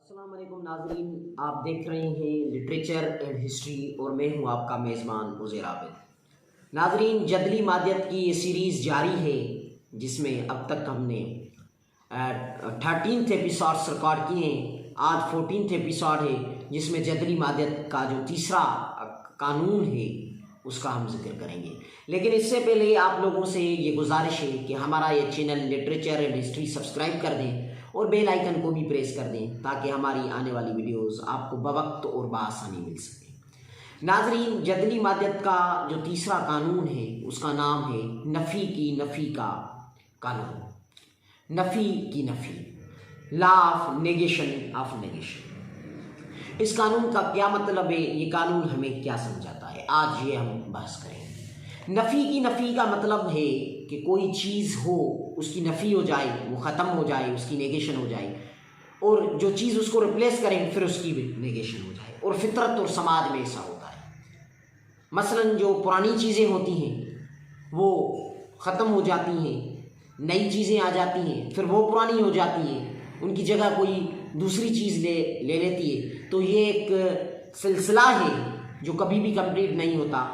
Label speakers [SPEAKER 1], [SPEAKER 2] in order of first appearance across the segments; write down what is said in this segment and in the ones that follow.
[SPEAKER 1] السلام علیکم ناظرین، آپ دیکھ رہے ہیں لٹریچر اینڈ ہسٹری اور میں ہوں آپ کا میزبان عزیر عابد۔ ناظرین، جدلی مادیت کی یہ سیریز جاری ہے جس میں اب تک ہم نے 13 ایپیسوڈ ریکارڈ کیے ہیں۔ آج 14 ایپیسوڈ ہے جس میں جدلی مادیت کا جو تیسرا قانون ہے اس کا ہم ذکر کریں گے، لیکن اس سے پہلے آپ لوگوں سے یہ گزارش ہے کہ ہمارا یہ channel literature and history subscribe کر دیں اور بیل آئیکن کو بھی پریس کر دیں تاکہ ہماری آنے والی ویڈیوز آپ کو بوقت اور بآسانی مل سکیں۔ ناظرین، جدلی مادیت کا جو تیسرا قانون ہے اس کا نام ہے نفی کی نفی کا قانون۔ نفی کی نفی، law of negation of negation. اس قانون کا کیا مطلب ہے، یہ قانون ہمیں کیا سمجھاتا ہے، آج یہ ہم بحث کریں گے۔ نفی کی نفی کا مطلب ہے کہ کوئی چیز ہو، اس کی نفی ہو جائے، وہ ختم ہو جائے، اس کی نیگیشن ہو جائے، اور جو چیز اس کو ریپلیس کریں پھر اس کی بھی نیگیشن ہو جائے، اور فطرت اور سماج میں ایسا ہوتا ہے۔ مثلا جو پرانی چیزیں ہوتی ہیں وہ ختم ہو جاتی ہیں، نئی چیزیں آ جاتی ہیں، پھر وہ پرانی ہو جاتی ہیں، ان کی جگہ کوئی دوسری چیز لے لیتی ہے، تو یہ ایک سلسلہ ہے جو کبھی بھی کمپلیٹ نہیں ہوتا۔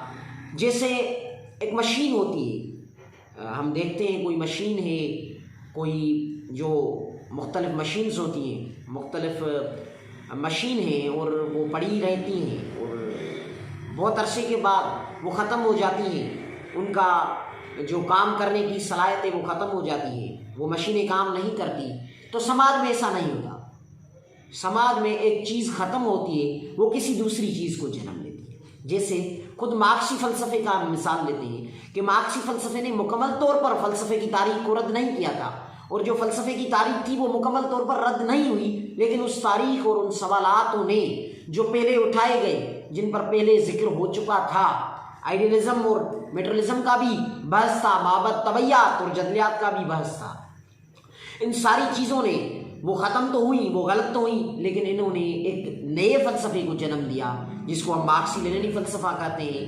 [SPEAKER 1] جیسے ایک مشین ہوتی ہے، ہم دیکھتے ہیں کوئی مشین ہے، کوئی جو مختلف مشینز ہوتی ہیں، مختلف مشین ہیں اور وہ پڑی رہتی ہیں اور بہت عرصے کے بعد وہ ختم ہو جاتی ہیں، ان کا جو کام کرنے کی صلاحیت ہے وہ ختم ہو جاتی ہے، وہ مشینیں کام نہیں کرتی۔ تو سماج میں ایسا نہیں ہوتا۔ سماج میں ایک چیز ختم ہوتی ہے، وہ کسی دوسری چیز کو جنم لیتی ہے۔ جیسے خود مارکسی فلسفے کا مثال لیتے ہیں کہ مارکسی فلسفے نے مکمل طور پر فلسفے کی تاریخ کو رد نہیں کیا تھا، اور جو فلسفے کی تاریخ تھی وہ مکمل طور پر رد نہیں ہوئی، لیکن اس تاریخ اور ان سوالاتوں نے جو پہلے اٹھائے گئے، جن پر پہلے ذکر ہو چکا تھا، آئیڈیلزم اور میٹرلزم کا بھی بحث تھا، مابعد طبعیات اور جدلیات کا بھی بحث تھا، ان ساری چیزوں نے وہ ختم تو ہوئی، وہ غلط تو ہوئی، لیکن انہوں نے ایک نئے فلسفے کو جنم دیا جس کو ہم مارکسی لینینی فلسفہ کہتے ہیں۔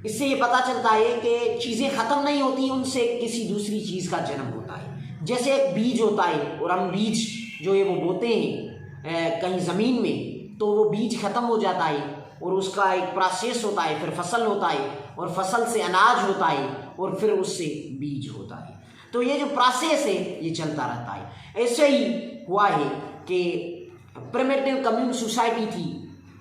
[SPEAKER 1] اس سے یہ پتہ چلتا ہے کہ چیزیں ختم نہیں ہوتی، ان سے کسی دوسری چیز کا جنم ہوتا ہے۔ جیسے ایک بیج ہوتا ہے، اور ہم بیج جو ہے وہ بوتے ہیں کہیں زمین میں، تو وہ بیج ختم ہو جاتا ہے اور اس کا ایک پروسیس ہوتا ہے، پھر فصل ہوتا ہے، اور فصل سے اناج ہوتا ہے، اور پھر اس سے بیج ہوتا ہے۔ تو یہ جو پروسیس ہے یہ چلتا رہتا ہے۔ ایسے ہی ہوا ہے کہ پریمیٹیو کمیون سوسائٹی تھی،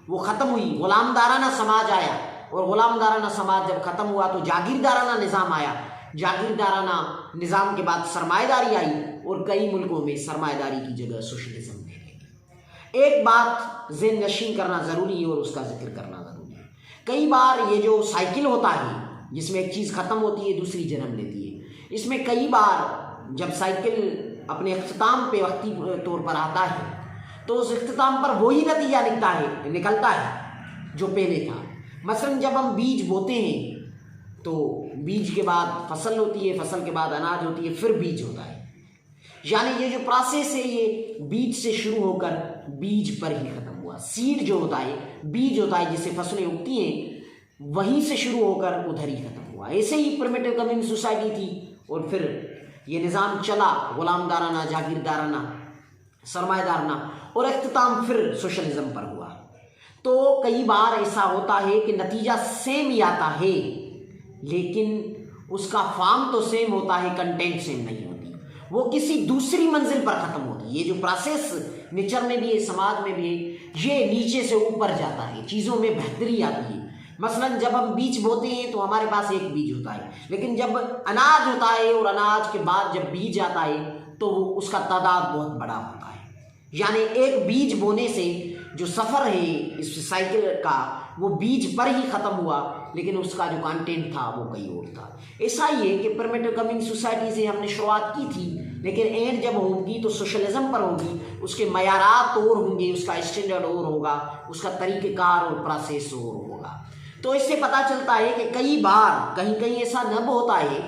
[SPEAKER 1] وہ ختم ہوئی، غلام دارانہ سماج آیا، اور غلام دارانہ سماج جب ختم ہوا تو جاگیردارانہ نظام آیا۔ جاگیردارانہ نظام کے بعد سرمایہ داری آئی، اور کئی ملکوں میں سرمایہ داری کی جگہ سوشلزم نے لی۔ ایک بات ذہن نشین کرنا ضروری ہے اور اس کا ذکر کرنا ضروری ہے۔ کئی بار یہ جو سائیکل ہوتا ہے جس میں ایک چیز ختم ہوتی ہے دوسری جنم لیتی ہے، اس میں کئی بار جب سائیکل اپنے اختتام پہ وقتی طور پر آتا ہے تو اس اختتام پر وہی نتیجہ نکلتا ہے جو پہلے تھا۔ مثلا جب ہم بیج بوتے ہیں تو بیج کے بعد فصل ہوتی ہے، فصل کے بعد اناج ہوتی ہے، پھر بیج ہوتا ہے۔ یعنی یہ جو پروسیس ہے یہ بیج سے شروع ہو کر بیج پر ہی ختم ہوا۔ سیڈ جو ہوتا ہے، بیج ہوتا ہے جس سے فصلیں اگتی ہیں، وہیں سے شروع ہو کر ادھر ہی ختم ہوا۔ ایسے ہی پریمیٹیو کمیون سوسائٹی تھی، اور پھر یہ نظام چلا، غلام دارانہ، جاگیردارانہ، سرمایہ دارانہ، اور اختتام پھر سوشلزم پر ہوا۔ تو کئی بار ایسا ہوتا ہے کہ نتیجہ سیم ہی آتا ہے، لیکن اس کا فارم تو سیم ہوتا ہے، کنٹینٹ سیم نہیں ہوتی، وہ کسی دوسری منزل پر ختم ہوتی ہے۔ یہ جو پروسیس نیچر میں بھی ہے، سماج میں بھی ہے، یہ نیچے سے اوپر جاتا ہے، چیزوں میں بہتری آتی ہے۔ مثلا جب ہم بیج بوتے ہیں تو ہمارے پاس ایک بیج ہوتا ہے، لیکن جب اناج ہوتا ہے اور اناج کے بعد جب بیج آتا ہے تو اس کا تعداد بہت بڑا ہوتا ہے۔ یعنی ایک بیج بونے سے جو سفر ہے اس سائیکل کا، وہ بیج پر ہی ختم ہوا، لیکن اس کا جو کانٹینٹ تھا وہ کہیں اور تھا۔ ایسا ہی ہے کہ پریمیٹیو کمیون سوسائٹی سے ہم نے شروعات کی تھی، لیکن اینڈ جب ہوگی تو سوشلزم پر ہوگی، اس کے معیارات اور ہوں گے، اس کا اسٹینڈرڈ اور ہوگا، اس کا طریقہ کار اور پروسیس اور ہوگا۔ تو اس سے پتہ چلتا ہے کہ کئی بار کہیں ایسا نب ہوتا ہے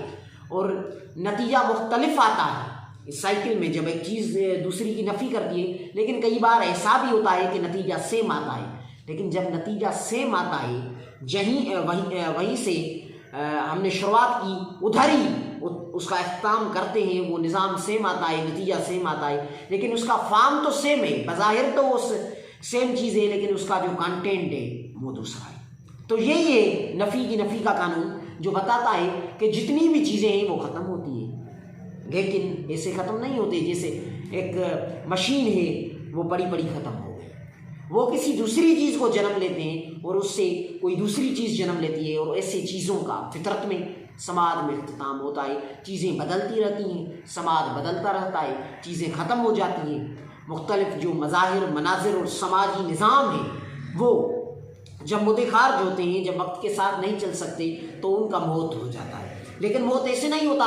[SPEAKER 1] اور نتیجہ مختلف آتا ہے اس سائیکل میں، جب ایک چیز دوسری کی نفی کرتی ہے، لیکن کئی بار ایسا بھی ہوتا ہے کہ نتیجہ سیم آتا ہے۔ لیکن جب نتیجہ سیم آتا ہے، وہیں سے ہم نے شروعات کی، ادھر ہی اس کا اختتام کرتے ہیں وہ نظام سیم آتا ہے، نتیجہ سیم آتا ہے، لیکن اس کا فارم تو سیم ہے، بظاہر تو وہ سیم چیز ہے لیکن اس کا جو کانٹینٹ ہے وہ دوسرا ہے۔ تو یہی ہے نفی کا قانون، جو بتاتا ہے کہ جتنی بھی چیزیں ہیں وہ ختم ہوتی ہیں، لیکن ایسے ختم نہیں ہوتے جیسے ایک مشین ہے وہ پڑی ختم ہو گئی، وہ کسی دوسری چیز کو جنم لیتے ہیں اور اس سے کوئی دوسری چیز جنم لیتی ہے، اور ایسے چیزوں کا فطرت میں سماج میں اختتام ہوتا ہے، چیزیں بدلتی رہتی ہیں، سماج بدلتا رہتا ہے، چیزیں ختم ہو جاتی ہیں، مختلف جو مظاہر، مناظر اور سماجی نظام ہیں وہ جب مدے خارج ہوتے ہیں، جب وقت کے ساتھ نہیں چل سکتے تو ان کا موت ہو جاتا ہے، لیکن موت ایسے نہیں ہوتا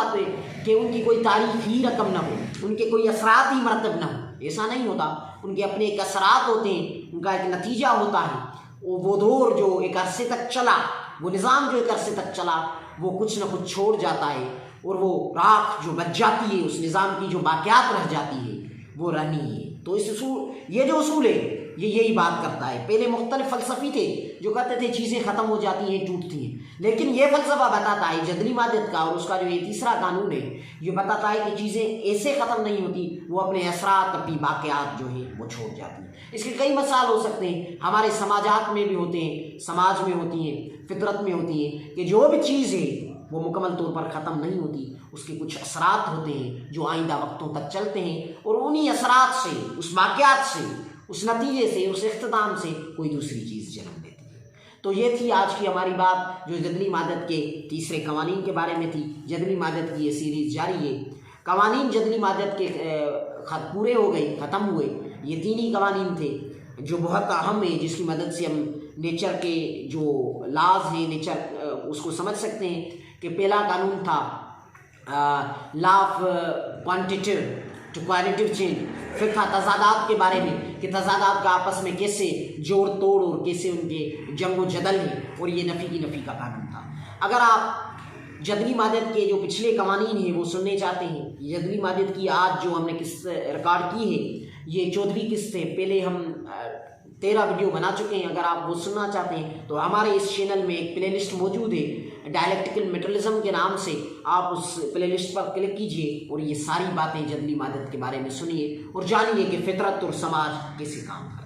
[SPEAKER 1] کہ ان کی کوئی تاریخی رقم نہ ہو، ان کے کوئی اثرات ہی مرتب نہ ہو، ایسا نہیں ہوتا، ان کے اپنے ایک اثرات ہوتے ہیں، ان کا ایک نتیجہ ہوتا ہے، وہ دور جو ایک عرصے تک چلا، وہ نظام جو ایک عرصے تک چلا وہ کچھ نہ کچھ چھوڑ جاتا ہے، اور وہ راکھ جو بچ جاتی ہے، اس نظام کی جو باقیات رہ جاتی ہے وہ رہنی ہے۔ تو یہ جو اصول ہے یہ یہی بات کرتا ہے۔ پہلے مختلف فلسفی تھے جو کہتے تھے چیزیں ختم ہو جاتی ہیں، ٹوٹتی ہیں، لیکن یہ فلسفہ بتاتا ہے جدلی مادیت کا، اور اس کا جو یہ تیسرا قانون ہے یہ بتاتا ہے کہ چیزیں ایسے ختم نہیں ہوتی، وہ اپنے اثرات، اپنی باقیات جو ہیں وہ چھوڑ جاتی ہیں۔ اس کے کئی مثال ہو سکتے ہیں، ہمارے سماجات میں بھی ہوتے ہیں، سماج میں ہوتی ہیں، فطرت میں ہوتی ہیں، کہ جو بھی چیز ہے وہ مکمل طور پر ختم نہیں ہوتی، اس کے کچھ اثرات ہوتے ہیں جو آئندہ وقتوں تک چلتے ہیں، اور انہی اثرات سے، اس باقیات سے، اس نتیجے سے، اس اختتام سے کوئی دوسری چیز جنم لیتی ہے۔ تو یہ تھی آج کی ہماری بات جو جدلی مادت کے تیسرے قوانین کے بارے میں تھی۔ جدلی مادت کی یہ سیریز جاری ہے، قوانین جدلی مادت کے خط پورے ہو گئے، ختم ہوئے۔ یہ تین ہی قوانین تھے جو بہت اہم ہیں، جس کی مدد سے ہم نیچر کے جو لاز ہیں، نیچر اس کو سمجھ سکتے ہیں۔ کہ پہلا قانون تھا law of quantitative to qualitative change, پھر تھا تضادات کے بارے میں کہ تضادات کا آپس میں کیسے جوڑ توڑ اور کیسے ان کے جنگ و جدل ہے، اور یہ نفی کا قانون تھا۔ اگر آپ جدلی مادت کے جو پچھلے قوانین ہیں وہ سننے چاہتے ہیں، جدلی مادت کی آج جو ہم نے قسط ریکارڈ کی ہے یہ 14ویں قسط ہے، پہلے ہم 13 ویڈیو بنا چکے ہیں۔ اگر آپ وہ سننا چاہتے ہیں تو ہمارے اس چینل میں ایک پلے لسٹ موجود ہے ڈائلیکٹیکل میٹرلزم کے نام سے، آپ اس پلے لسٹ پر کلک کیجئے اور یہ ساری باتیں جدلی مادت کے بارے میں سنیے اور جانیے کہ فطرت اور سماج کیسے کام کرتے ہیں۔